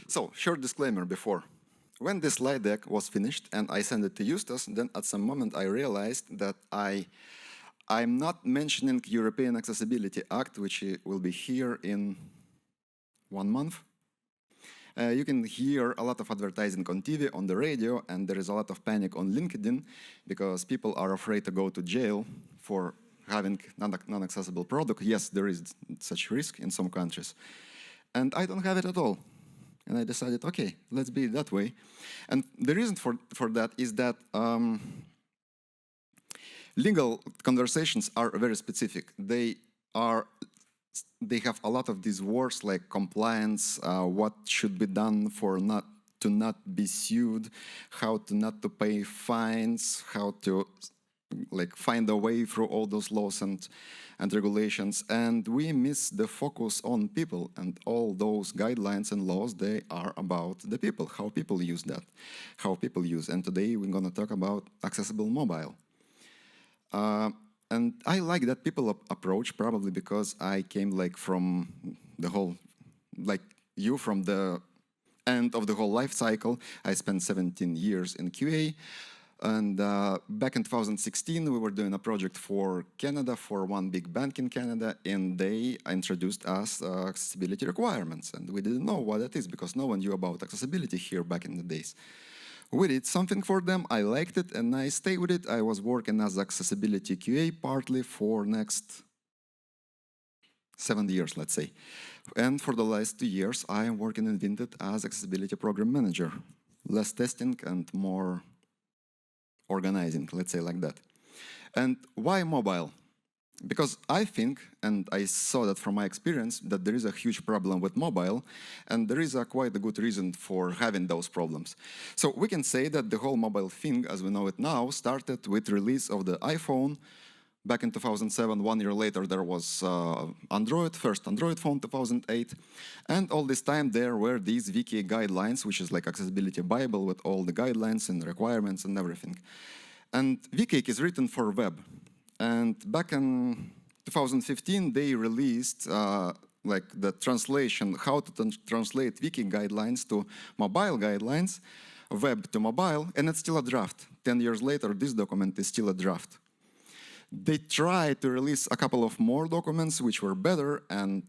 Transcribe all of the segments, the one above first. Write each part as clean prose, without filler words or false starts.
So, short disclaimer before. When this slide deck was finished and I sent it to Justus, then at some moment I realized that I'm not mentioning European Accessibility Act, which will be here in 1 month. You can hear a lot of advertising on TV, on the radio, and there is a lot of panic on LinkedIn because people are afraid to go to jail for having non-accessible product. Yes, there is such risk in some countries. And I don't have it at all. And I decided, okay, let's be that way. And the reason for that is that legal conversations are very specific. They have a lot of these words like compliance, what should be done for not be sued, how to not to pay fines, how to find a way through all those laws and regulations. And we miss the focus on people, and all those guidelines and laws, they are about the people, how people use that, how people use. And today we're going to talk about accessible mobile. And I like that people approach, probably because I came from the whole, from the end of the whole life cycle. I spent 17 years in QA. And back in 2016, we were doing a project for Canada, for one big bank in Canada, and they introduced us accessibility requirements. And we didn't know what that is because no one knew about accessibility here back in the days. We did something for them, I liked it, and I stayed with it. I was working as accessibility QA partly for next 7 years, let's say. And for the last 2 years, I am working in Vinted as accessibility program manager. Less testing and more organizing, let's say like that. And why mobile? Because I think, and I saw that from my experience, that there is a huge problem with mobile, and there is quite a good reason for having those problems. So we can say that the whole mobile thing, as we know it now, started with release of the iPhone. Back in 2007, 1 year later, there was Android, first Android phone, 2008. And all this time, there were these wiki guidelines, which is like accessibility Bible with all the guidelines and requirements and everything. And wiki is written for web. And back in 2015, they released the translation, how to translate wiki guidelines to mobile guidelines, web to mobile, and it's still a draft. 10 years later, this document is still a draft. They tried to release a couple of more documents which were better, and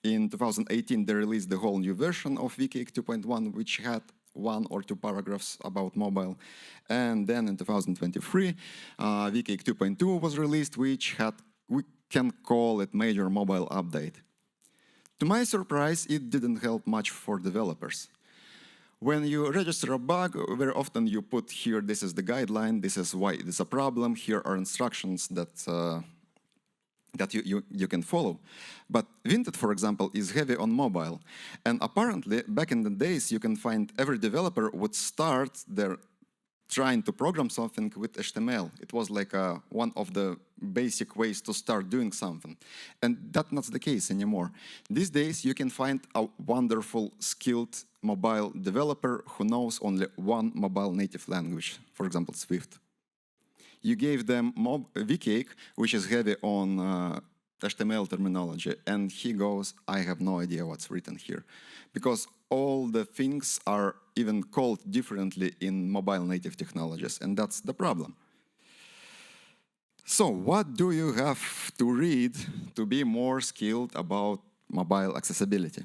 in 2018, they released the whole new version of Wiki 2.1, which had 1 or 2 paragraphs about mobile. And then in 2023, Wiki 2.2 was released, which we can call it major mobile update. To my surprise, it didn't help much for developers. When you register a bug, very often you put here, this is the guideline, this is why it is a problem, here are instructions that you can follow. But Vinted, for example, is heavy on mobile. And apparently, back in the days, you can find every developer would start their trying to program something with HTML. It was like one of the basic ways to start doing something. And that's not the case anymore. These days, you can find a wonderful, skilled mobile developer who knows only one mobile native language, for example, Swift. You gave them VCake, which is heavy on HTML terminology, and he goes, I have no idea what's written here. Because all the things are even called differently in mobile native technologies, and that's the problem. So what do you have to read to be more skilled about mobile accessibility?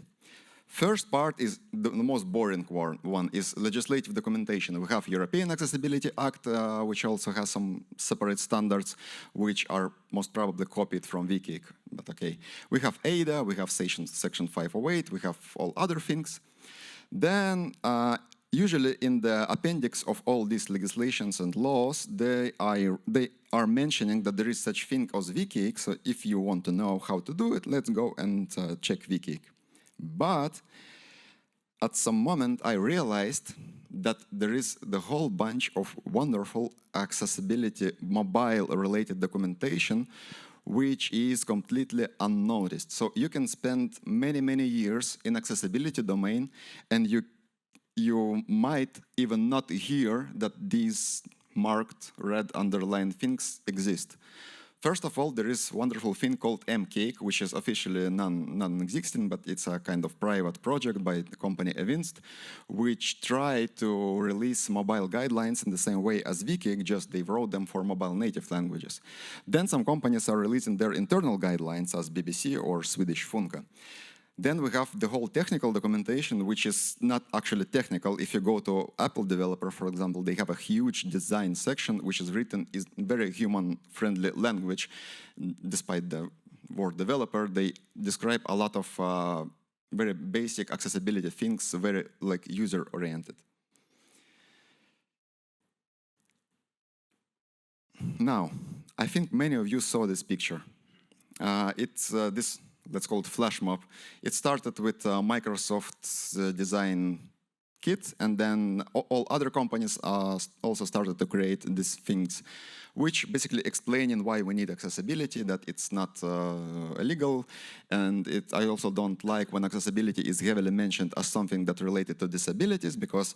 First part is the most boring one is legislative documentation. We have European Accessibility Act, which also has some separate standards, which are most probably copied from WCAG, but okay. We have ADA, we have section 508, we have all other things. Then, usually in the appendix of all these legislations and laws, they are mentioning that there is such thing as WCAG, so if you want to know how to do it, let's go and check WCAG. But at some moment, I realized that there is the whole bunch of wonderful accessibility mobile-related documentation, which is completely unnoticed. So you can spend many, many years in accessibility domain, and you might even not hear that these marked red underlined things exist. First of all, there is a wonderful thing called mCake, which is officially non-existing, but it's a kind of private project by the company Evinced, which tried to release mobile guidelines in the same way as Wiki, just they wrote them for mobile native languages. Then some companies are releasing their internal guidelines as BBC or Swedish Funka. Then we have the whole technical documentation, which is not actually technical. If you go to Apple developer, for example, they have a huge design section, which is written in very human-friendly language. Despite the word developer, they describe a lot of very basic accessibility things, very like user-oriented. Now, I think many of you saw this picture. It's this. Let's call it flash mob. It started with Microsoft's design kit, and then all other companies also started to create these things, which basically explaining why we need accessibility, that it's not illegal, and I also don't like when accessibility is heavily mentioned as something that related to disabilities, because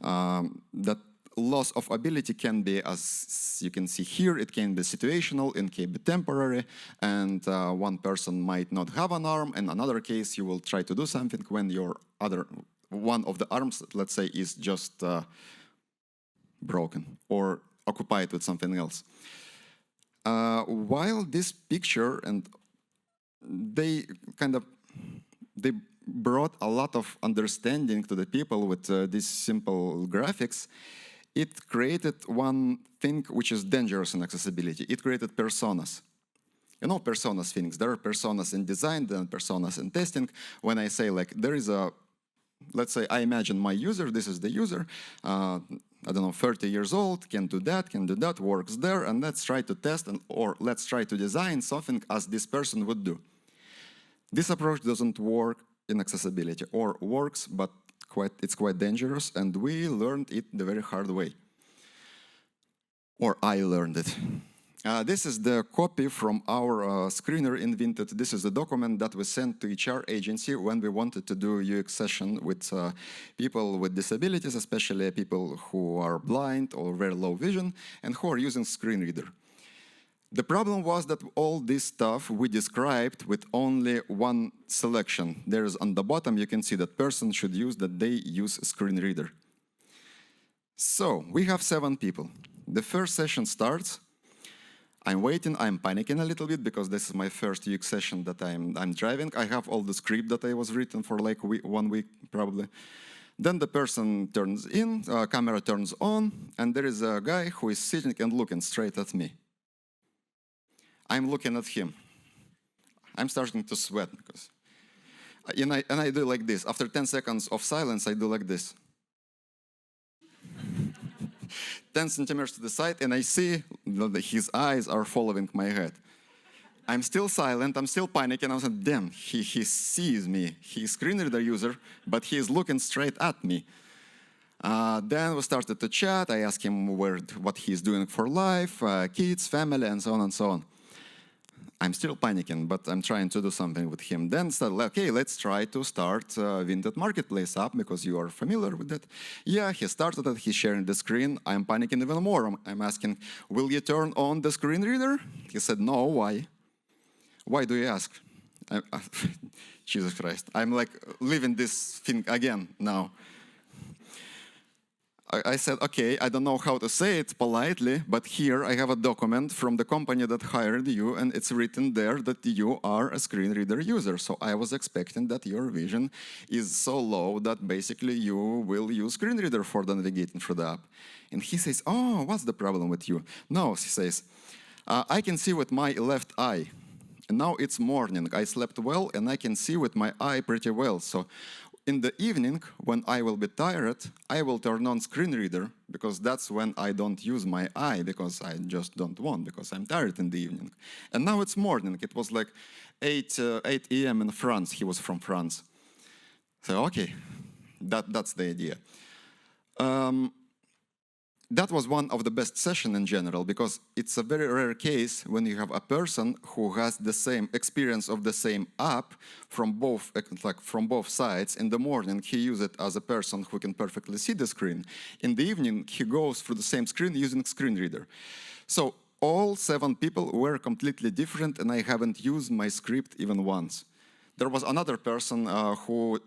that loss of ability can be, as you can see here, it can be situational, it can be temporary, and one person might not have an arm, and another case you will try to do something when your one of the arms, let's say, is just broken or occupied with something else. While this picture, and they brought a lot of understanding to the people with these simple graphics, it created one thing which is dangerous in accessibility. It created personas. You know personas things. There are personas in design, then personas in testing. When I say like there is a, let's say I imagine my user, this is the user, I don't know, 30 years old, can do that, works there, and let's try to test or let's try to design something as this person would do. This approach doesn't work in accessibility, or works, but it's quite dangerous, and we learned it the very hard way. Or I learned it. This is the copy from our screener in Vinted. This is the document that we sent to HR agency when we wanted to do UX session with people with disabilities, especially people who are blind or very low vision, and who are using screen reader. The problem was that all this stuff we described with only one selection. There's on the bottom, you can see that person should use that they use a screen reader. So we have 7 people. The first session starts. I'm waiting, I'm panicking a little bit because this is my first UX session that I'm driving. I have all the script that I was written for like 1 week probably. Then the person turns in, camera turns on, and there is a guy who is sitting and looking straight at me. I'm looking at him. I'm starting to sweat because, and I do like this. After 10 seconds of silence, I do like this. 10 centimeters to the side, and I see that his eyes are following my head. I'm still silent, I'm still panicking. I was like, damn, he sees me. He's screen reader user, but he is looking straight at me. Then we started to chat. I asked him what he's doing for life, kids, family, and so on and so on. I'm still panicking, but I'm trying to do something with him. Then said, okay, let's try to start Vinted Marketplace app because you are familiar with that. Yeah, he started it, he's sharing the screen. I'm panicking even more. I'm asking, will you turn on the screen reader? He said, no, why? Why do you ask? Jesus Christ, I'm like living this thing again now. I said, okay, I don't know how to say it politely, but here I have a document from the company that hired you, and it's written there that you are a screen reader user. So I was expecting that your vision is so low that basically you will use screen reader for the navigating through the app. And he says, oh, what's the problem with you? No, he says, I can see with my left eye. And now it's morning. I slept well, and I can see with my eye pretty well. So in the evening, when I will be tired, I will turn on screen reader because that's when I don't use my eye because I just don't want, because I'm tired in the evening. And now it's morning. It was like 8 a.m. in France. He was from France. So, okay, that's the idea. That was one of the best sessions in general because it's a very rare case when you have a person who has the same experience of the same app from both sides. In the morning, he uses it as a person who can perfectly see the screen. In the evening, he goes through the same screen using screen reader. So all 7 people were completely different, and I haven't used my script even once. There was another person who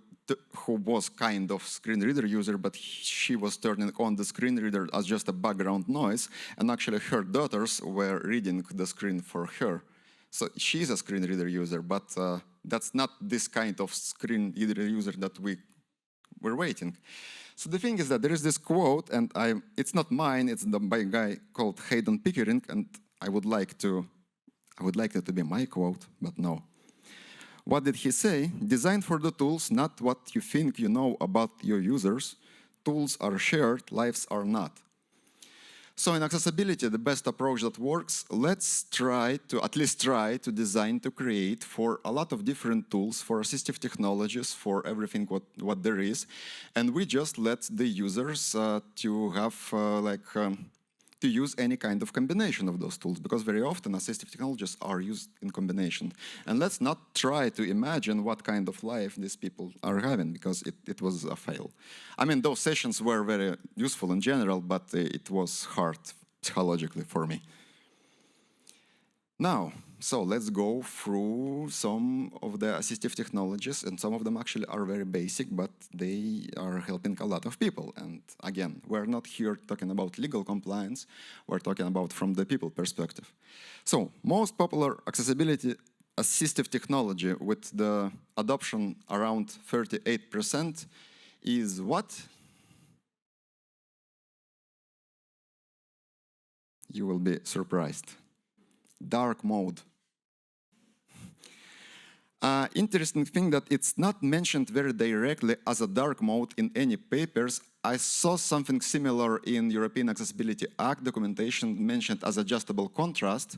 was kind of screen reader user, but she was turning on the screen reader as just a background noise, and actually her daughters were reading the screen for her. So she's a screen reader user, but that's not this kind of screen reader user that we were waiting. So the thing is that there is this quote, and it's not mine, it's by a guy called Hayden Pickering, and I would like it to be my quote, but no. What did he say? Design for the tools, not what you think you know about your users. Tools are shared, lives are not. So in accessibility, the best approach that works, let's at least try to design, to create for a lot of different tools, for assistive technologies, for everything what there is. And we just let the users to have to use any kind of combination of those tools, because very often assistive technologies are used in combination. And let's not try to imagine what kind of life these people are having, because it was a fail. I mean, those sessions were very useful in general, but it was hard psychologically for me. Now, so let's go through some of the assistive technologies, and some of them actually are very basic, but they are helping a lot of people. And again, we're not here talking about legal compliance, we're talking about from the people perspective. So, most popular accessibility assistive technology with the adoption around 38% is what? You will be surprised. Dark mode. Interesting thing that it's not mentioned very directly as a dark mode in any papers. I saw something similar in European Accessibility Act documentation mentioned as adjustable contrast,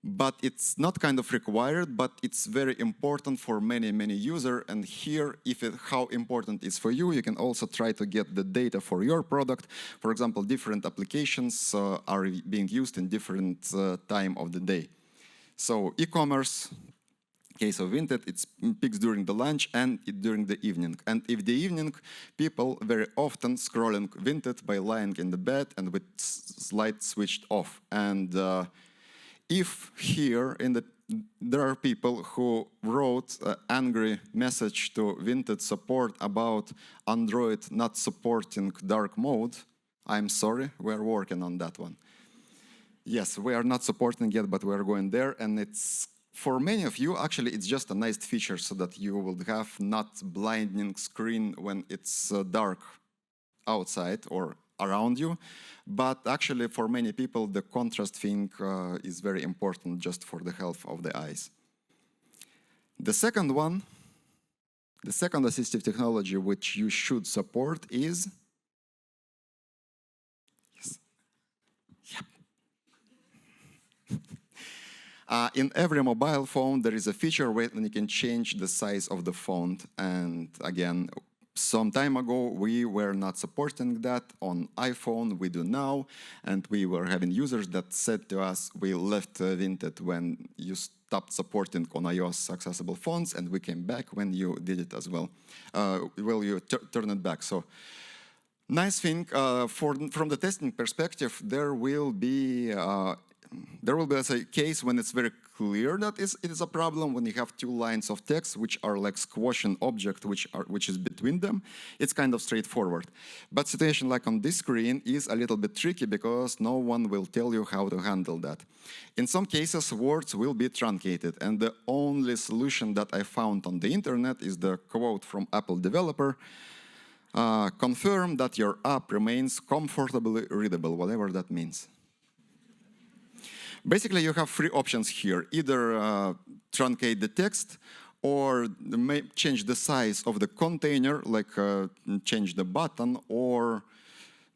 but it's not kind of required, but it's very important for many, many users. And here, how important it's for you, you can also try to get the data for your product. For example, different applications are being used in different time of the day. So e-commerce, case of Vinted, it peaks during the lunch and during the evening. And if the evening, people very often scrolling Vinted by lying in the bed and with light switched off. And if here there are people who wrote an angry message to Vinted support about Android not supporting dark mode, I'm sorry, we're working on that one. Yes, we are not supporting yet, but we're going there, and it's for many of you, actually, it's just a nice feature so that you will have not blinding screen when it's dark outside or around you. But actually, for many people, the contrast thing is very important just for the health of the eyes. The second one, the second assistive technology which you should support is in every mobile phone, there is a feature where you can change the size of the font. And again, some time ago, we were not supporting that. On iPhone, we do now. And we were having users that said to us, we left Vinted when you stopped supporting on iOS accessible fonts, and we came back when you did it as well. You turn it back. So nice thing, from the testing perspective, there will be a case when it's very clear that it is a problem. When you have two lines of text which are like squashing object which is between them, it's kind of straightforward. But situation like on this screen is a little bit tricky because no one will tell you how to handle that. In some cases, words will be truncated, and the only solution that I found on the internet is the quote from Apple developer: confirm that your app remains comfortably readable, whatever that means. Basically, you have three options here. Either truncate the text, or change the size of the container, like change the button, or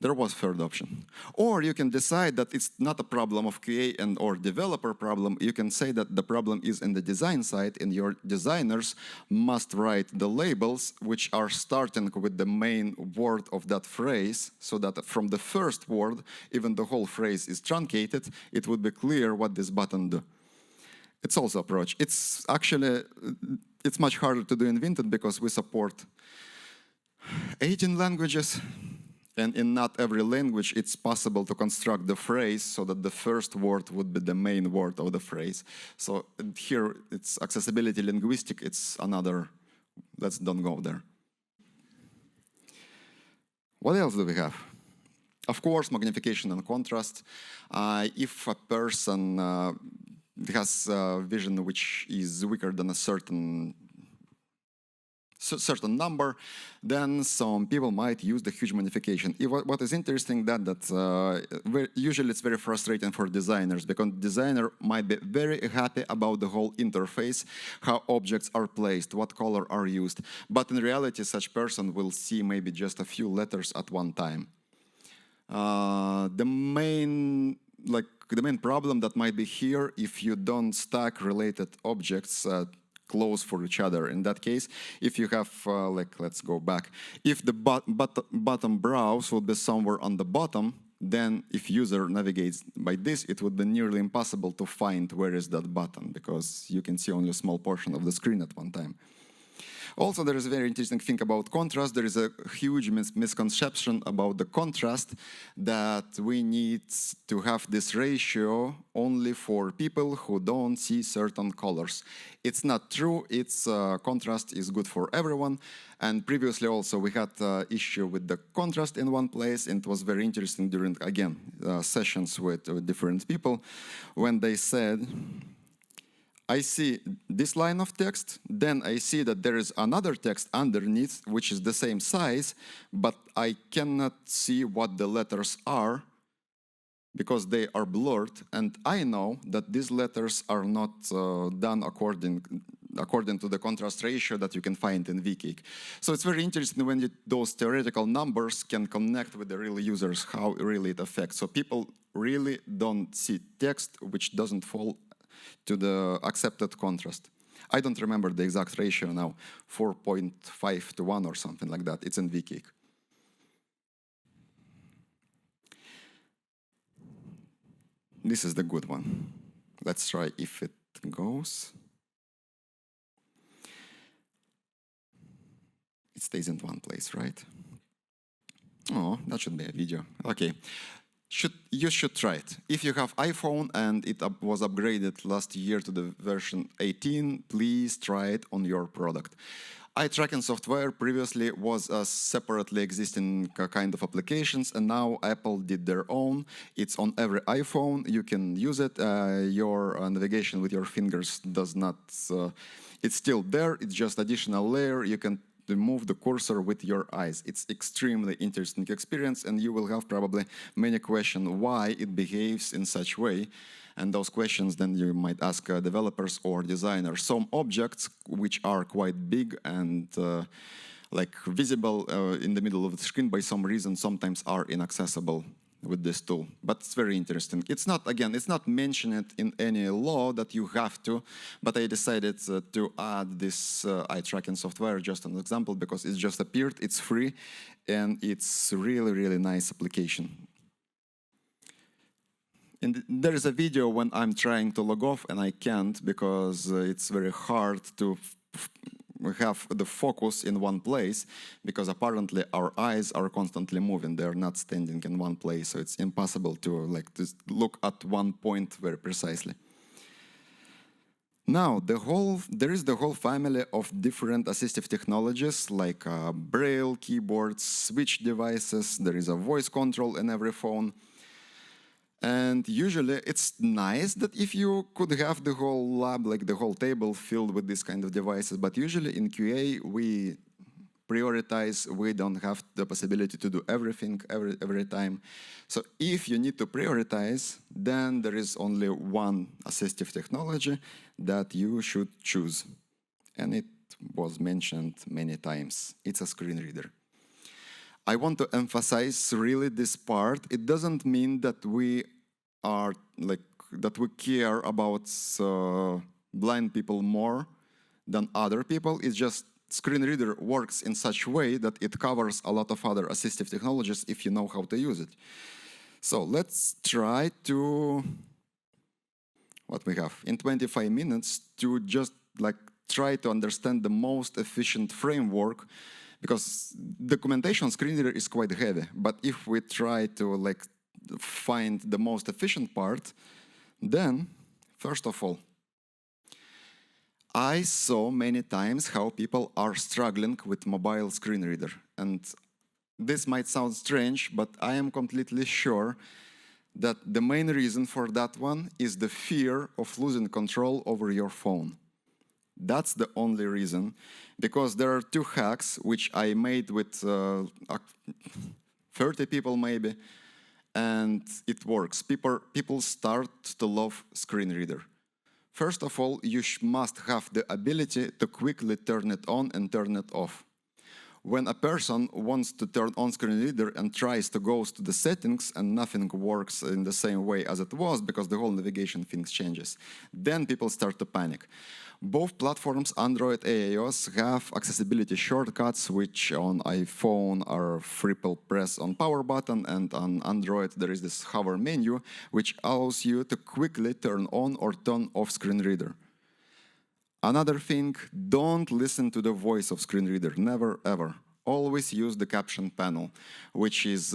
there was a third option. Or you can decide that it's not a problem of QA or developer problem. You can say that the problem is in the design side, and your designers must write the labels which are starting with the main word of that phrase, so that from the first word, even the whole phrase is truncated, it would be clear what this button do. It's also approach. It's actually, it's much harder to do in Vinted because we support 18 languages. And in not every language, it's possible to construct the phrase so that the first word would be the main word of the phrase. So here, it's accessibility linguistic, it's another, let's don't go there. What else do we have? Of course, magnification and contrast. If a person has a vision which is weaker than a certain number, then some people might use the huge magnification. What is interesting that usually it's very frustrating for designers, because designer might be very happy about the whole interface, how objects are placed, what color are used, but in reality such person will see maybe just a few letters at one time. The main problem that might be here, if you don't stack related objects close for each other. In that case, if you have, let's go back. If the bottom browse would be somewhere on the bottom, then if user navigates by this, it would be nearly impossible to find where is that button, because you can see only a small portion of the screen at one time. Also, there is a very interesting thing about contrast. There is a huge misconception about the contrast, that we need to have this ratio only for people who don't see certain colors. It's not true. Contrast is good for everyone. And previously also we had issue with the contrast in one place, and it was very interesting during, again, sessions with different people, when they said, I see this line of text, then I see that there is another text underneath, which is the same size, but I cannot see what the letters are because they are blurred, and I know that these letters are not done according to the contrast ratio that you can find in Wcake. So it's very interesting when those theoretical numbers can connect with the real users, how really it affects. So people really don't see text which doesn't fall to the accepted contrast. I don't remember the exact ratio now, 4.5 to 1 or something like that. It's in Wcake. This is the good one. Let's try if it goes. It stays in one place, right? Oh, that should be a video. Okay. You should try it. If you have iPhone and it was upgraded last year to the version 18, please try it on your product. Eye tracking software previously was a separately existing kind of applications, and now Apple did their own. It's on every iPhone. You can use it. Your navigation with your fingers does not. It's still there. It's just additional layer. You can move the cursor with your eyes. It's extremely interesting experience, and you will have probably many questions why it behaves in such way. And those questions then you might ask developers or designers. Some objects which are quite big and visible in the middle of the screen by some reason sometimes are inaccessible with this tool. But it's very interesting. It's not, again, it's not mentioned in any law that you have to, but I decided to add this eye tracking software just an example because it just appeared, it's free, and it's really, really nice application. And there is a video when I'm trying to log off and I can't because it's very hard to have the focus in one place, because apparently our eyes are constantly moving. They're not standing in one place, so it's impossible to just look at one point very precisely. Now, there is the whole family of different assistive technologies like braille, keyboards, switch devices. There is a voice control in every phone. And usually it's nice that if you could have the whole lab, like the whole table filled with this kind of devices, but usually in QA we prioritize, we don't have the possibility to do everything every time. So if you need to prioritize, then there is only one assistive technology that you should choose. And it was mentioned many times. It's a screen reader. I want to emphasize really this part. It doesn't mean that we are that we care about blind people more than other people. It's just screen reader works in such way that it covers a lot of other assistive technologies if you know how to use it. So let's try to, what we have, in 25 minutes to just try to understand the most efficient framework because documentation on screen reader is quite heavy. But if we try to like find the most efficient part, then first of all, I saw many times how people are struggling with mobile screen reader. And this might sound strange, but I am completely sure that the main reason for that one is the fear of losing control over your phone. That's the only reason, because there are 2 hacks which I made with 30 people maybe, and it works. People start to love screen reader. First of all, you must have the ability to quickly turn it on and turn it off. When a person wants to turn on screen reader and tries to go to the settings and nothing works in the same way as it was because the whole navigation thing changes, then people start to panic. Both platforms, Android and iOS, have accessibility shortcuts, which on iPhone are triple press on power button, and on Android there is this hover menu, which allows you to quickly turn on or turn off screen reader. Another thing, don't listen to the voice of screen reader, never ever. Always use the caption panel, which is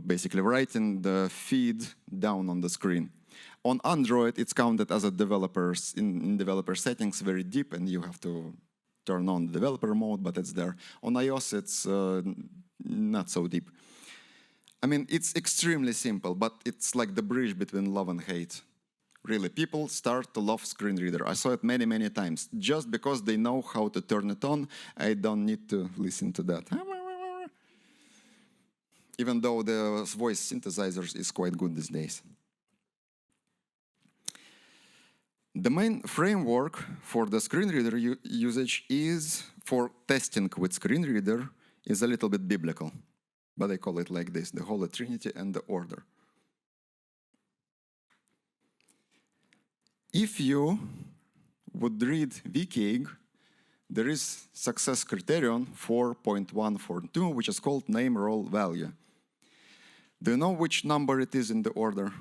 basically writing the feed down on the screen. On Android, it's counted as a developer's in developer settings very deep, and you have to turn on the developer mode, but it's there. On iOS, it's not so deep. I mean, it's extremely simple, but it's like the bridge between love and hate. Really, people start to love screen reader. I saw it many, many times. Just because they know how to turn it on, I don't need to listen to that. Even though the voice synthesizers is quite good these days. The main framework for the screen reader usage is for testing with screen reader is a little bit biblical, but I call it like this, the Holy Trinity and the order. If you would read VKG, there is success criterion 4.142, which is called name role value. Do you know which number it is in the order?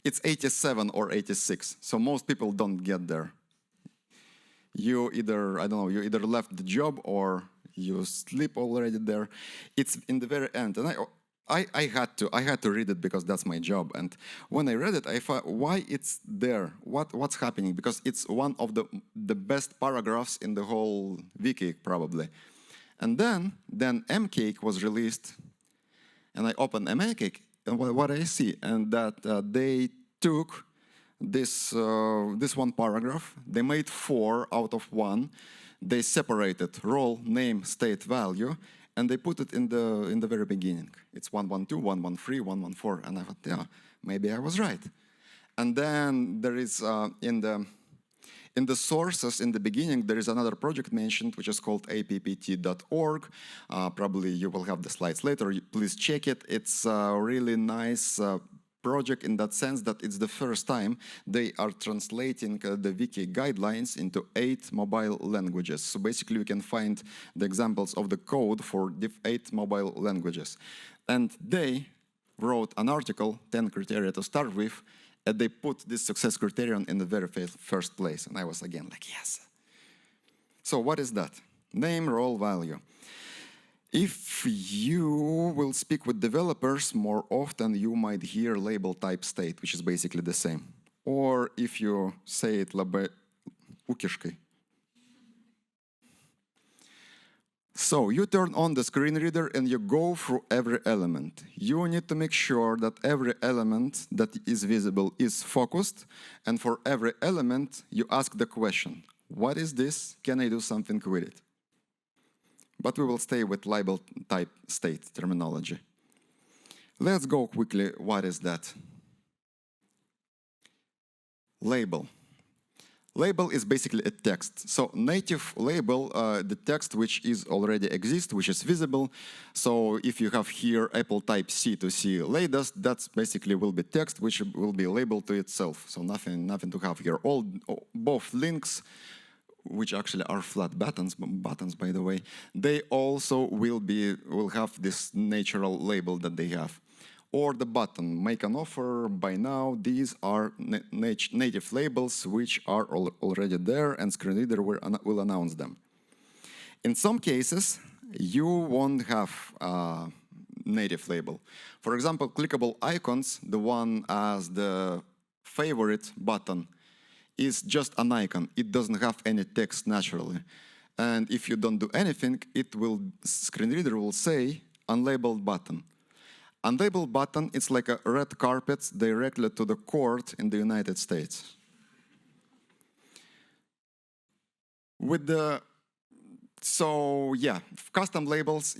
It's 87 or 86, so most people don't get there. You either, I don't know, you either left the job or you sleep already there. It's in the very end, and I had to read it because that's my job. And when I read it, I thought, why it's there? What's happening? Because it's one of the best paragraphs in the whole wiki, probably. And then MCake was released, and I opened MCake, and what I see, and that they took this one paragraph, they made 4 out of 1, they separated role, name, state, value, and they put it in the very beginning. It's 112, 113, 114, and I thought, yeah, maybe I was right. And then there is in the sources in the beginning, there is another project mentioned, which is called appt.org. Probably you will have the slides later. Please check it. It's a really nice project in that sense that it's the first time they are translating the wiki guidelines into 8 mobile languages. So basically you can find the examples of the code for the 8 mobile languages. And they wrote an article, 10 criteria to start with, and they put this success criterion in the very first place. And I was again like, yes. So what is that? Name, role, value. If you will speak with developers more often, you might hear label type state, which is basically the same. Or if you say it ukishkai. So you turn on the screen reader and you go through every element. You need to make sure that every element that is visible is focused, and for every element you ask the question, what is this? Can I do something with it? But we will stay with label type state terminology. Let's go quickly, what is that? Label. Label is basically a text. So native label, the text which is already exists, which is visible. So if you have here Apple type C to C latest, that's basically will be text which will be labeled to itself. So nothing to have here. Both links, which actually are flat buttons by the way, they also will have this natural label that they have. or the button, make an offer, buy now. These are native labels which are already there, and screen reader will announce them. In some cases, you won't have a native label. For example, clickable icons, the one as the favorite button, is just an icon. It doesn't have any text naturally. And if you don't do anything, screen reader will say unlabeled button. Unlabeled button, it's like a red carpet directly to the court in the United States. So yeah, custom labels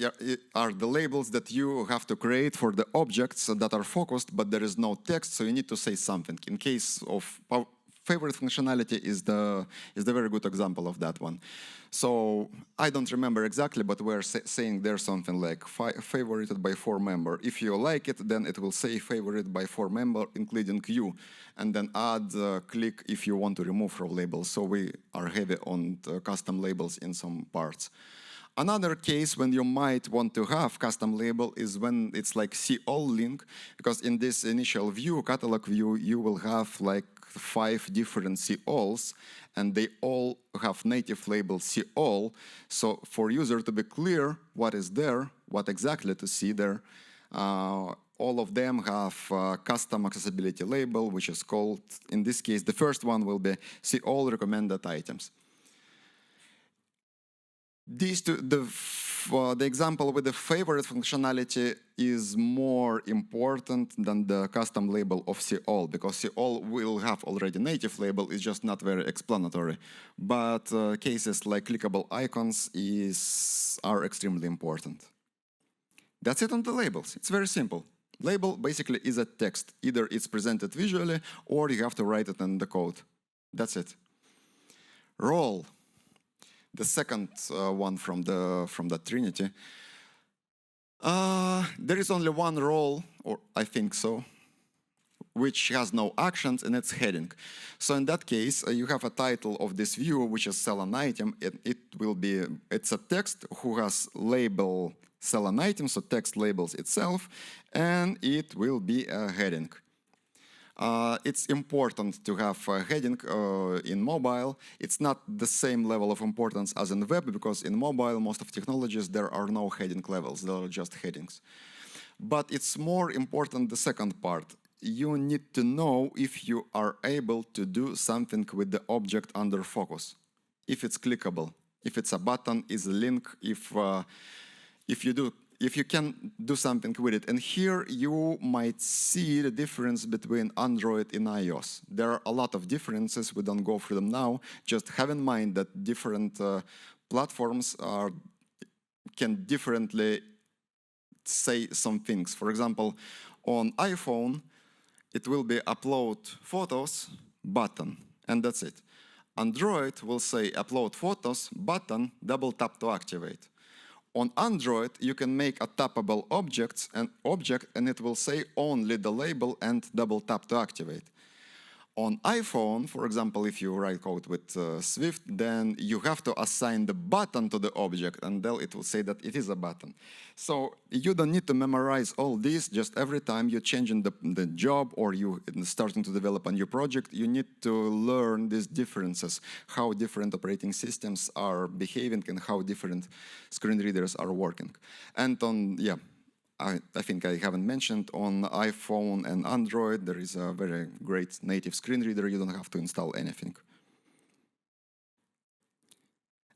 are the labels that you have to create for the objects that are focused, but there is no text, so you need to say something. In case of favorite functionality is the very good example of that one. So I don't remember exactly, but we're saying there's something like favorited by 4 member. If you like it, then it will say favorited by 4 member, including you, and then add click if you want to remove from labels. So we are heavy on custom labels in some parts. Another case when you might want to have custom label is when it's like see all link, because in this initial view, catalog view, you will have like 5 different see alls, and they all have native label see all. So for user to be clear what is there, what exactly to see there, all of them have custom accessibility label, which is called, in this case, the first one will be see all recommended items. These two, the example with the favorite functionality is more important than the custom label of see all, because see all will have already native label, it's just not very explanatory. But cases like clickable icons are extremely important. That's it on the labels. It's very simple. Label basically is a text. Either it's presented visually or you have to write it in the code. That's it. Role. The second one from the Trinity. There is only one role, or I think so, which has no actions, and it's heading. So in that case, you have a title of this view, which is sell an item. It's a text who has label sell an item, so text labels itself, and it will be a heading. It's important to have a heading in mobile. It's not the same level of importance as in web, because in mobile, most of technologies, there are no heading levels, there are just headings. But it's more important the second part. You need to know if you are able to do something with the object under focus. If it's clickable, if it's a button, is a link, if you can do something with it. And here you might see the difference between Android and iOS. There are a lot of differences. We don't go through them now. Just have in mind that different platforms can differently say some things. For example, on iPhone, it will be upload photos button, and that's it. Android will say upload photos button, double tap to activate. On Android, you can make a tappable object, and it will say only the label and double tap to activate. On iPhone, for example, if you write code with Swift, then you have to assign the button to the object, and then it will say that it is a button. So you don't need to memorize all this. Just every time you're changing the job or you starting to develop a new project, you need to learn these differences, how different operating systems are behaving and how different screen readers are working. And I think I haven't mentioned, on iPhone and Android, there is a very great native screen reader. You don't have to install anything.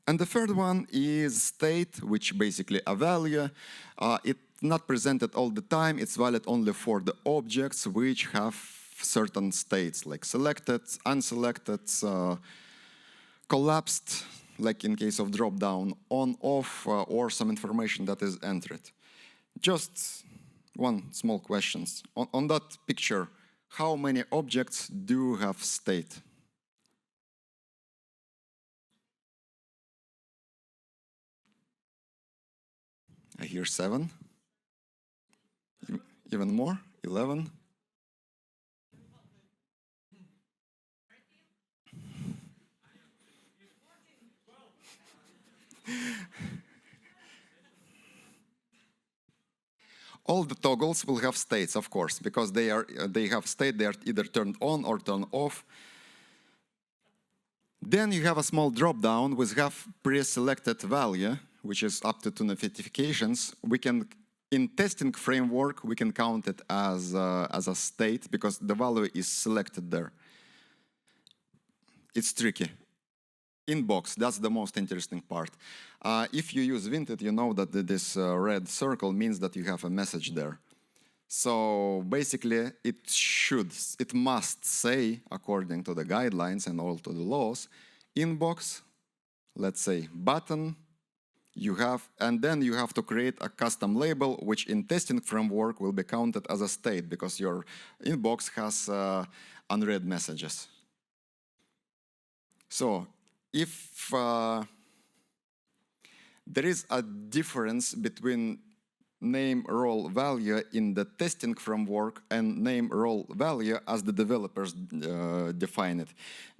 And the third one is state, which basically a value. It's not presented all the time. It's valid only for the objects which have certain states, like selected, unselected, collapsed, like in case of drop-down, on, off, or some information that is entered. Just one small question. On that picture, how many objects do have state? I hear 7. Even more? 11? All the toggles will have states, of course, because they have state, they are either turned on or turned off. Then you have a small drop-down with have pre-selected value, which is up to 2 notifications. We can, in testing framework, we can count it as a state because the value is selected there. It's tricky. Inbox, that's the most interesting part. If you use Vinted, you know that this red circle means that you have a message there. So basically, it must say, according to the guidelines and all to the laws, inbox, let's say button, and then you have to create a custom label, which in testing framework will be counted as a state because your inbox has unread messages. So if there is a difference between name role value in the testing framework and name role value as the developers define it,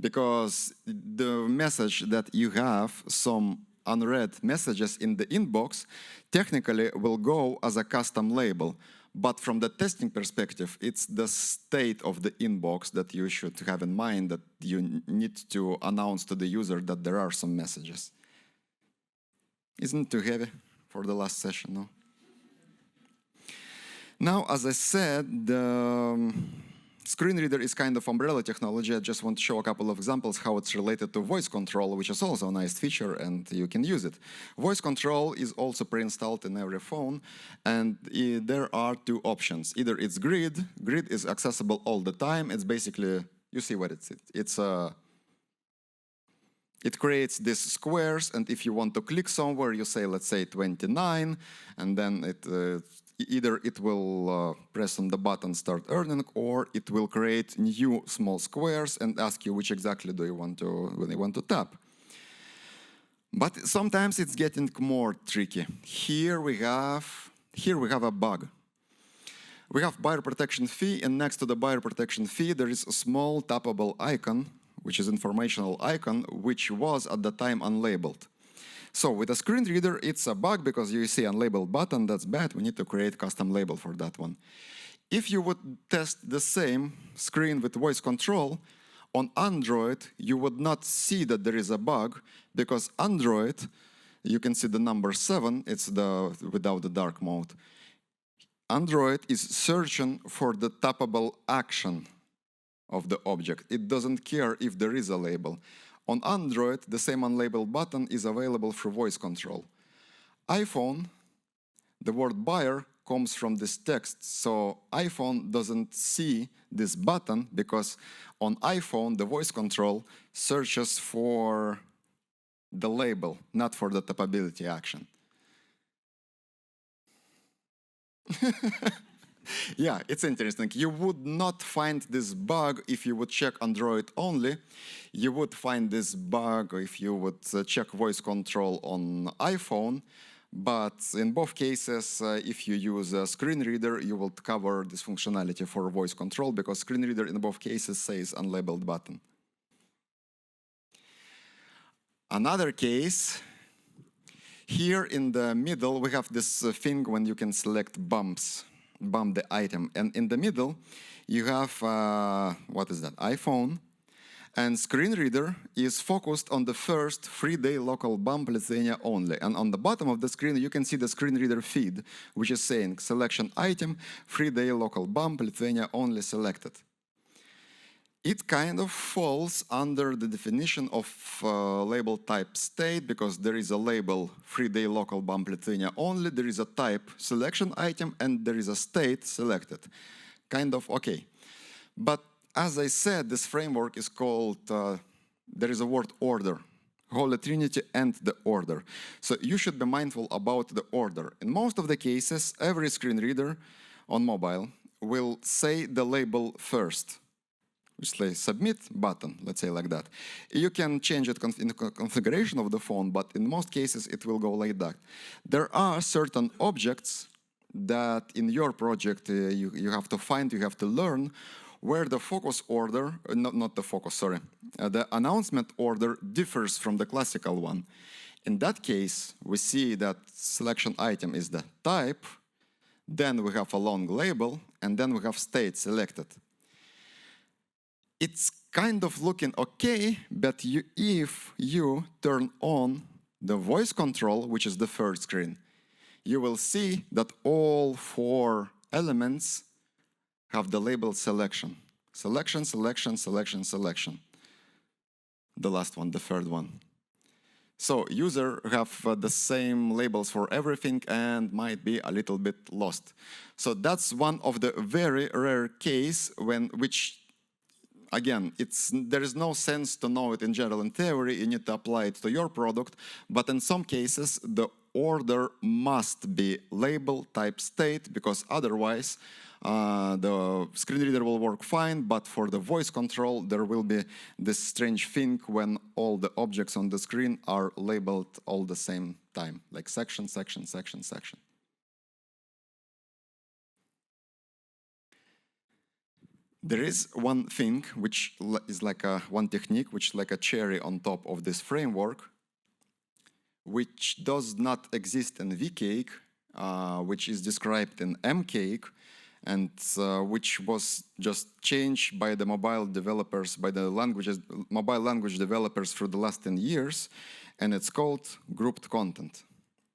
because the message that you have some unread messages in the inbox technically will go as a custom label, but from the testing perspective, it's the state of the inbox that you should have in mind, that you need to announce to the user that there are some messages. Isn't it too heavy for the last session, no? Now, as I said, the screen reader is kind of umbrella technology. I just want to show a couple of examples how it's related to voice control, which is also a nice feature, and you can use it. Voice control is also pre-installed in every phone, and there are two options. Either it's grid. Grid is accessible all the time. It's basically, you see what it creates these squares, and if you want to click somewhere, you say, let's say 29, and then either it will press on the button start earning, or it will create new small squares and ask you which exactly do you want to tap. But sometimes it's getting more tricky. Here we have a bug. We have buyer protection fee, and next to the buyer protection fee there is a small tappable icon, which is informational icon, which was at the time unlabeled. So with a screen reader, it's a bug because you see unlabeled button, that's bad. We need to create custom label for that one. If you would test the same screen with voice control, on Android, you would not see that there is a bug because Android, you can see the number 7, it's without the dark mode. Android is searching for the tappable action of the object. It doesn't care if there is a label. On Android, the same unlabeled button is available through voice control. iPhone, the word buyer comes from this text, so iPhone doesn't see this button because on iPhone, the voice control searches for the label, not for the tappability action. Yeah, it's interesting. You would not find this bug if you would check Android only. You would find this bug if you would check voice control on iPhone. But in both cases, if you use a screen reader, you will cover this functionality for voice control because screen reader in both cases says unlabeled button. Another case, here in the middle, we have this thing when you can select bump the item. And in the middle, you have, what is that, iPhone. And screen reader is focused on the first 3-day local bump Lithuania only. And on the bottom of the screen, you can see the screen reader feed, which is saying selection item, 3-day local bump Lithuania only selected. It kind of falls under the definition of label type state because there is a label 3-day local bump Lithuania only, there is a type selection item, and there is a state selected. Kind of okay. But as I said, this framework is called, there is a word order, Holy Trinity and the order. So you should be mindful about the order. In most of the cases, every screen reader on mobile will say the label first. Just like submit button, let's say like that. You can change it in the configuration of the phone, but in most cases it will go like that. There are certain objects that in your project you have to find, you have to learn where the focus order, the announcement order differs from the classical one. In that case, we see that selection item is the type, then we have a long label, and then we have state selected. It's kind of looking okay, but if you turn on the voice control, which is the third screen, you will see that all 4 elements have the label selection. Selection, selection, selection, selection. The last one, the third one. So user have the same labels for everything and might be a little bit lost. So that's one of the very rare case which again, there is no sense to know it in general in theory, you need to apply it to your product, but in some cases the order must be label type state, because otherwise the screen reader will work fine, but for the voice control there will be this strange thing when all the objects on the screen are labeled all the same time, like section, section, section, section. There is one thing which is like one technique, which is like a cherry on top of this framework, which does not exist in VCake, which is described in MCake, and which was just changed by the mobile developers, by the mobile language developers for the last 10 years, and it's called grouped content.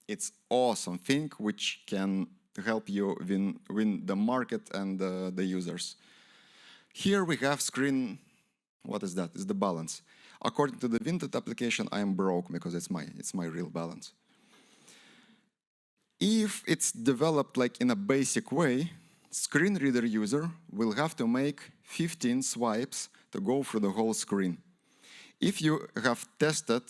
It's awesome thing which can help you win the market and the users. Here we have screen, what is that? It's the balance. According to the Vinted application, I am broke because it's my real balance. If it's developed like in a basic way, screen reader user will have to make 15 swipes to go through the whole screen. If you have tested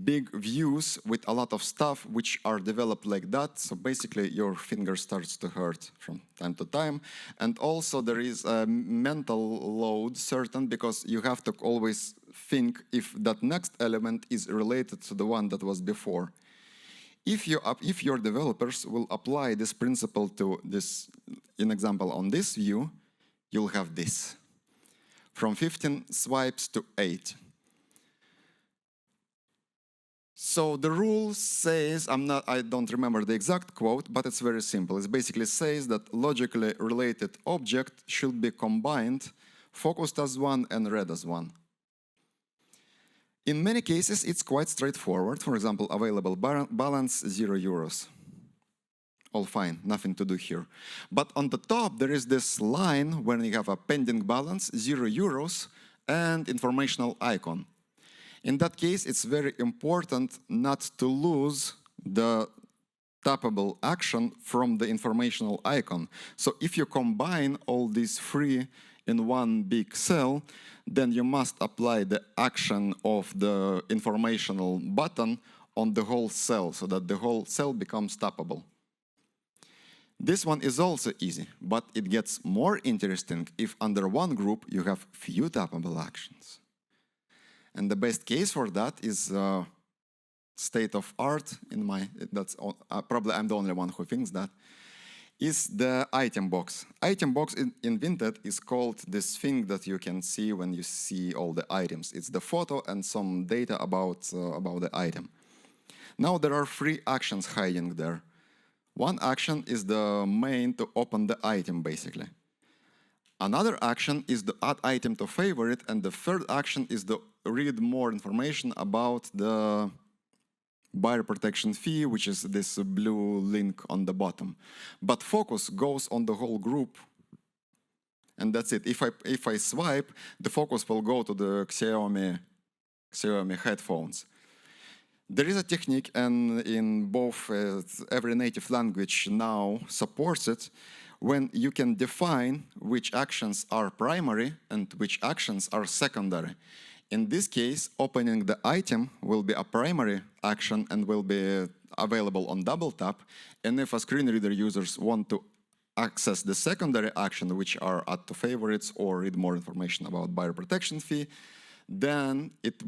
big views with a lot of stuff which are developed like that, so basically your finger starts to hurt from time to time. And also there is a mental load certain, because you have to always think if that next element is related to the one that was before. If your developers will apply this principle to this, in example on this view, you'll have this. From 15 swipes to 8. So the rule says, I don't remember the exact quote, but it's very simple. It basically says that logically related object should be combined, focused as one and read as one. In many cases, it's quite straightforward. For example, available balance, €0. All fine, nothing to do here. But on the top, there is this line when you have a pending balance, €0, and informational icon. In that case, it's very important not to lose the tappable action from the informational icon. So if you combine all these 3 in one big cell, then you must apply the action of the informational button on the whole cell, so that the whole cell becomes tappable. This one is also easy, but it gets more interesting if under one group you have few tappable actions. And the best case for that is state of art probably I'm the only one who thinks that, is the item box. Item box in Vinted is called this thing that you can see when you see all the items. It's the photo and some data about the item. Now there are 3 actions hiding there. One action is the main to open the item, basically. Another action is the add item to favorite, and the third action is the read more information about the buyer protection fee, which is this blue link on the bottom. But focus goes on the whole group, and that's it. If I swipe, the focus will go to the Xiaomi headphones. There is a technique, and in both every native language now supports it, when you can define which actions are primary and which actions are secondary. In this case, opening the item will be a primary action and will be available on double tap. And if a screen reader users want to access the secondary action, which are add to favorites or read more information about buyer protection fee, then it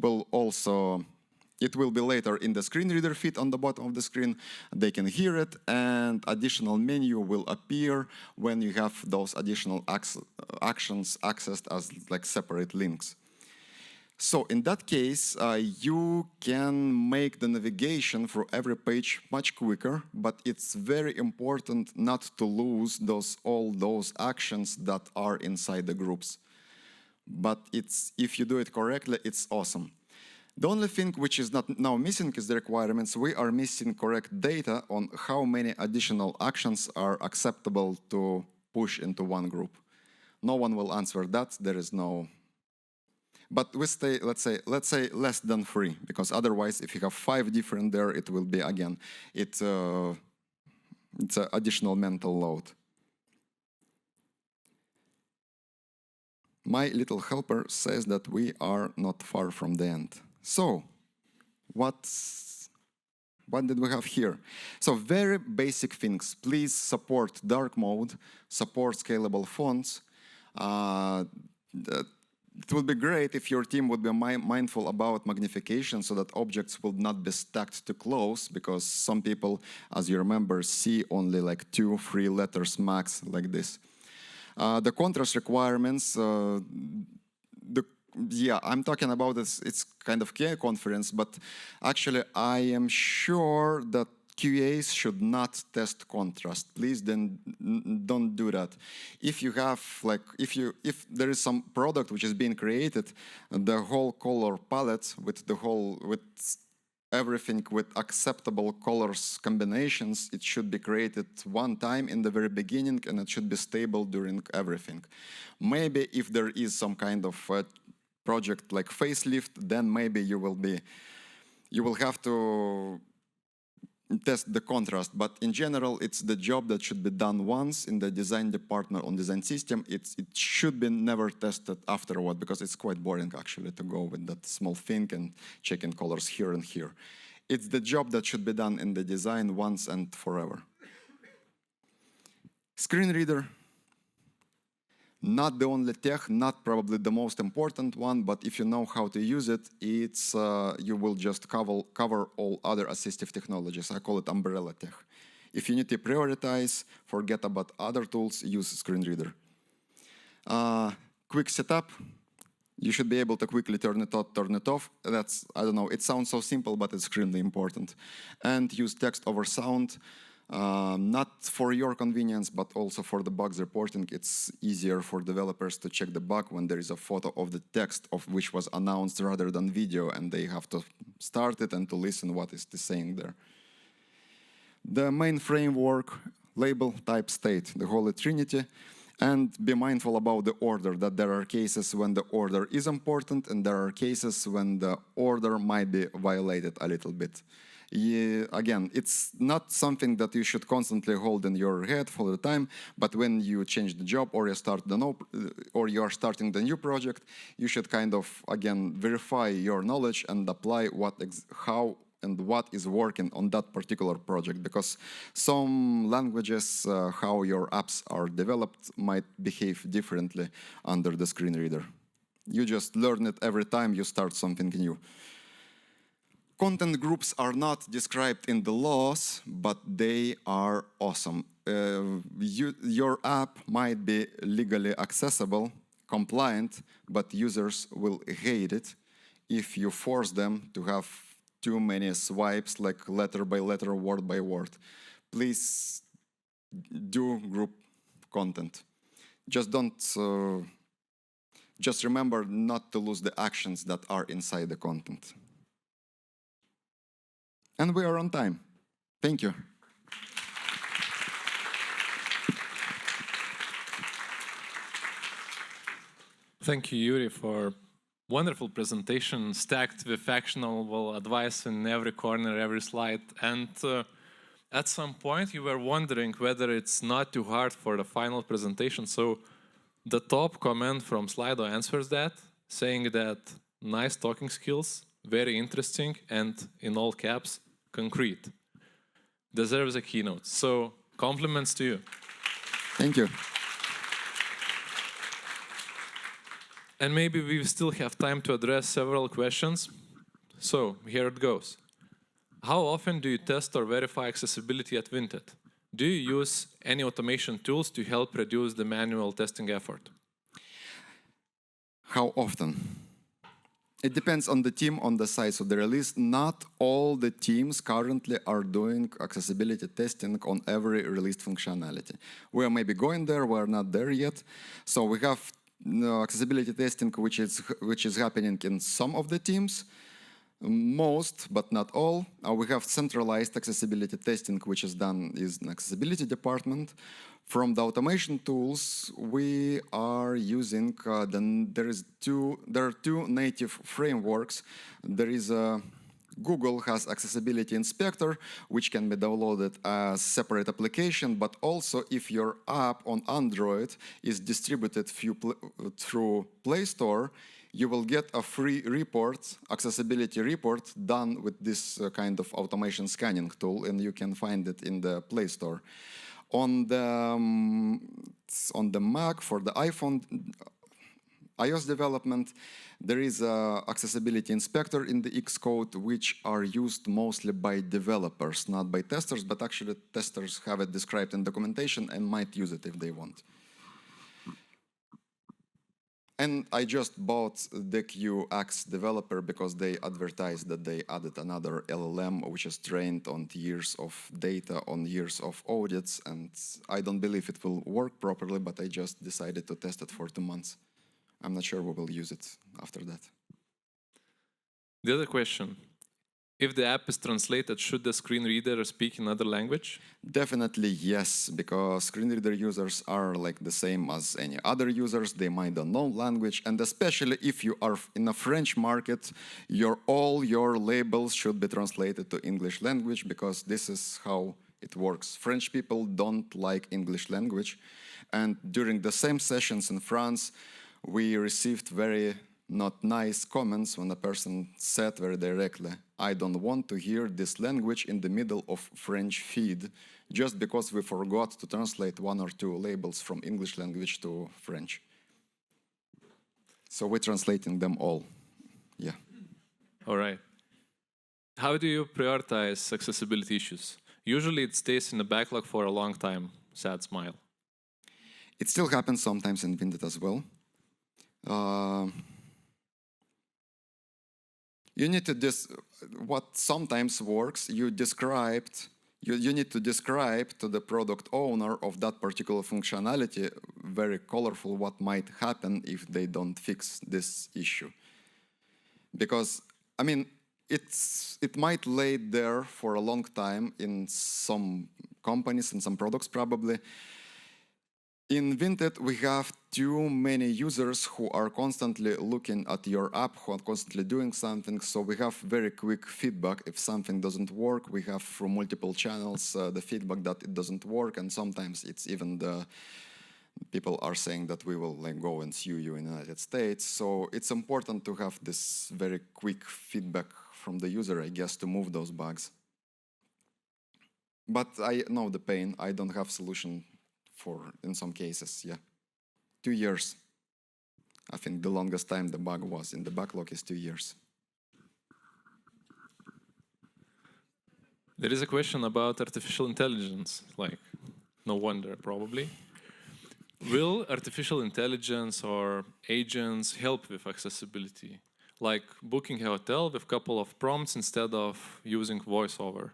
will be later in the screen reader feed on the bottom of the screen. They can hear it, and additional menu will appear when you have those additional actions accessed as like separate links. So in that case, you can make the navigation for every page much quicker, but it's very important not to lose all those actions that are inside the groups. But if you do it correctly, it's awesome. The only thing which is not now missing is the requirements. We are missing correct data on how many additional actions are acceptable to push into one group. No one will answer that. There is no. But we stay, let's say less than 3, because otherwise, if you have 5 different there, it will be again, it's an additional mental load. My little helper says that we are not far from the end. So, what did we have here? So very basic things. Please support dark mode, support scalable fonts. It would be great if your team would be mindful about magnification so that objects will not be stacked too close, because some people, as you remember, see only like 2-3 letters max like this. The contrast requirements, yeah, I'm talking about this, it's kind of QA conference, but actually I am sure that QAs should not test contrast. Please then don't do that. If you have like, if there is some product which is being created, the whole color palette with everything with acceptable colors combinations, it should be created one time in the very beginning, and it should be stable during everything. Maybe if there is some kind of project like facelift, then maybe you will have to test the contrast, but in general, it's the job that should be done once in the design department on design system. It should be never tested afterward, because it's quite boring actually to go with that small thing and checking colors here and here. It's the job that should be done in the design once and forever. Screen reader. Not the only tech, not probably the most important one, but if you know how to use it, you will just cover all other assistive technologies. I call it umbrella tech. If you need to prioritize, forget about other tools, use screen reader. Quick setup. You should be able to quickly turn it on, turn it off. That's, I don't know, it sounds so simple, but it's extremely important. And use text over sound. Not for your convenience, but also for the bugs reporting. It's easier for developers to check the bug when there is a photo of the text of which was announced rather than video, and they have to start it and to listen what is the saying there. The main framework, label, type, state, the Holy Trinity, and be mindful about the order, that there are cases when the order is important and there are cases when the order might be violated a little bit. Again, it's not something that you should constantly hold in your head for the time, but when you change the job or you are starting the new project, you should kind of, again, verify your knowledge and apply how and what is working on that particular project, because some languages, how your apps are developed, might behave differently under the screen reader. You just learn it every time you start something new. Content groups are not described in the laws, but they are awesome. Your app might be legally accessible, compliant, but users will hate it if you force them to have too many swipes, like letter by letter, word by word. Please do group content. Just remember not to lose the actions that are inside the content. And we are on time. Thank you. Thank you, Yuri, for wonderful presentation, stacked with actionable advice in every corner, every slide. And at some point, you were wondering whether it's not too hard for the final presentation. So the top comment from Slido answers that, saying that nice talking skills, very interesting, and in all caps, concrete. Deserves a keynote. So compliments to you. Thank you. And maybe we still have time to address several questions. So here it goes. How often do you test or verify accessibility at Vinted? Do you use any automation tools to help reduce the manual testing effort? How often? It depends on the team, on the size of the release. Not all the teams currently are doing accessibility testing on every released functionality. We are maybe going there, we're not there yet. So we have accessibility testing which is happening in some of the teams. Most, but not all. We have centralized accessibility testing, which is done in the accessibility department. From the automation tools, we are using, there are two native frameworks. There is a Google has Accessibility Inspector, which can be downloaded as separate application, but also if your app on Android is distributed through Play Store, you will get a free report, accessibility report, done with this kind of automation scanning tool, and you can find it in the Play Store. On the Mac, for the iPhone, iOS development, there is an accessibility inspector in the Xcode, which are used mostly by developers, not by testers, but actually testers have it described in documentation and might use it if they want. And I just bought the QX developer because they advertised that they added another LLM, which is trained on years of data, on years of audits, and I don't believe it will work properly, but I just decided to test it for 2 months. I'm not sure we will use it after that. The other question, if the app is translated, should the screen reader speak in another language? Definitely yes, because screen reader users are like the same as any other users. They might not know language, and especially if you are in a French market, all your labels should be translated to English language, because this is how it works. French people don't like English language, and during the same sessions in France, we received very not nice comments when a person said very directly, I don't want to hear this language in the middle of French feed, just because we forgot to translate 1 or 2 labels from English language to French. So we're translating them all. Yeah. All right. How do you prioritize accessibility issues? Usually it stays in the backlog for a long time. Sad smile. It still happens sometimes in Vinted as well. You need to what sometimes works, you need to describe to the product owner of that particular functionality very colorful what might happen if they don't fix this issue. Because, I mean, it might lay there for a long time in some companies and some products probably. In Vinted, we have too many users who are constantly looking at your app, who are constantly doing something, so we have very quick feedback. If something doesn't work, we have from multiple channels the feedback that it doesn't work, and sometimes it's even the people are saying that we will go and sue you in the United States. So it's important to have this very quick feedback from the user, I guess, to move those bugs. But I know the pain. I don't have solution in some cases, yeah. 2 years. I think the longest time the bug was in the backlog is 2 years. There is a question about artificial intelligence, no wonder probably. Will artificial intelligence or agents help with accessibility? Like booking a hotel with a couple of prompts instead of using voiceover?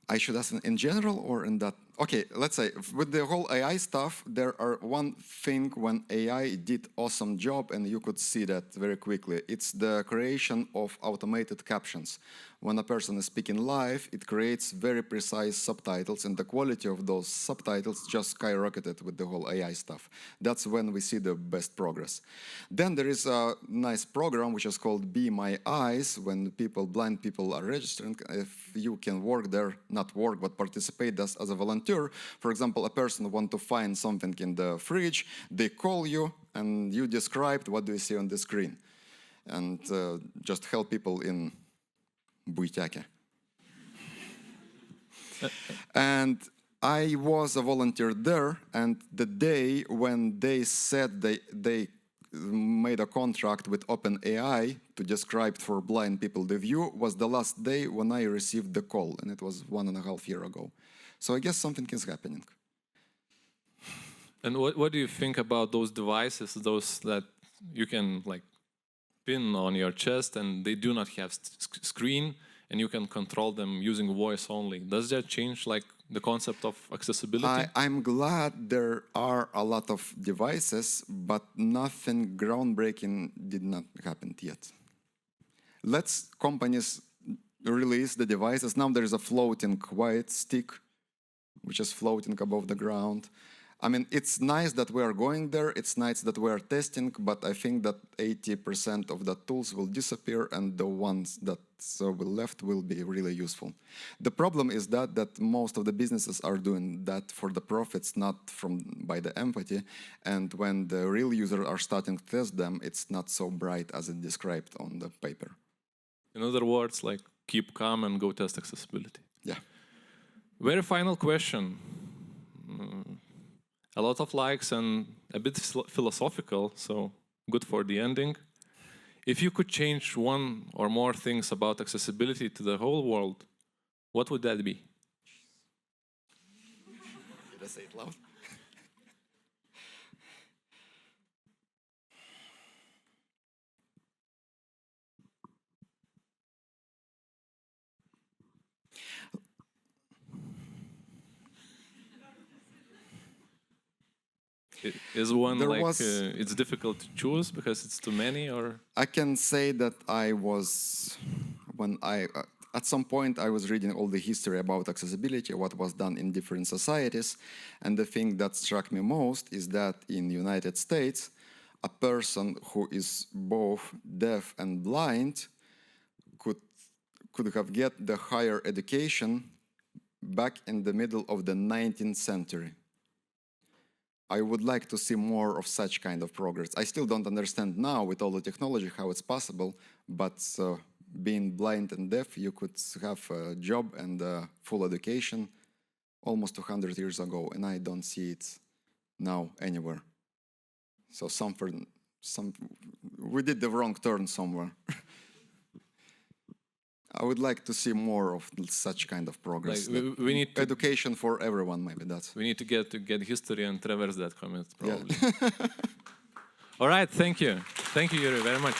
I should ask in general or in that? Okay, let's say with the whole AI stuff, there are one thing when AI did awesome job, and you could see that very quickly. It's the creation of automated captions. When a person is speaking live, it creates very precise subtitles, and the quality of those subtitles just skyrocketed with the whole AI stuff. That's when we see the best progress. Then there is a nice program which is called Be My Eyes. When blind people are registering, if you can work there, not work, but participate as a volunteer. For example, a person wants to find something in the fridge, they call you, and you described what do you see on the screen. And just help people in Buiteke. And I was a volunteer there, and the day when they said they made a contract with OpenAI to describe for blind people the view was the last day when I received the call, and it was 1.5 years ago. So I guess something is happening. And what do you think about those devices, those that you can like pin on your chest and they do not have screen and you can control them using voice only. Does that change like the concept of accessibility? I'm glad there are a lot of devices, but nothing groundbreaking did not happen yet. Let's companies release the devices. Now there is a floating white stick, which is floating above the ground. I mean, it's nice that we are going there, it's nice that we are testing, but I think that 80% of the tools will disappear and the ones that will left will be really useful. The problem is that most of the businesses are doing that for the profits, not by the empathy, and when the real users are starting to test them, it's not so bright as it described on the paper. In other words, like keep calm and go test accessibility. Yeah. Very final question. A lot of likes and a bit philosophical, so good for the ending. If you could change one or more things about accessibility to the whole world, what would that be? Did I say it loud? Is one there like it's difficult to choose because it's too many, or? I can say that I was, when I, at some point I was reading all the history about accessibility, what was done in different societies, and the thing that struck me most is that in the United States, a person who is both deaf and blind could have get the higher education back in the middle of the 19th century. I would like to see more of such kind of progress. I still don't understand now with all the technology how it's possible, but being blind and deaf, you could have a job and a full education almost 200 years ago, and I don't see it now anywhere. So we did the wrong turn somewhere. I would like to see more of such kind of progress. Like we need education for everyone, maybe that's. We need to get history and traverse that comment, probably. Yeah. All right, thank you. Thank you, Jurij, very much.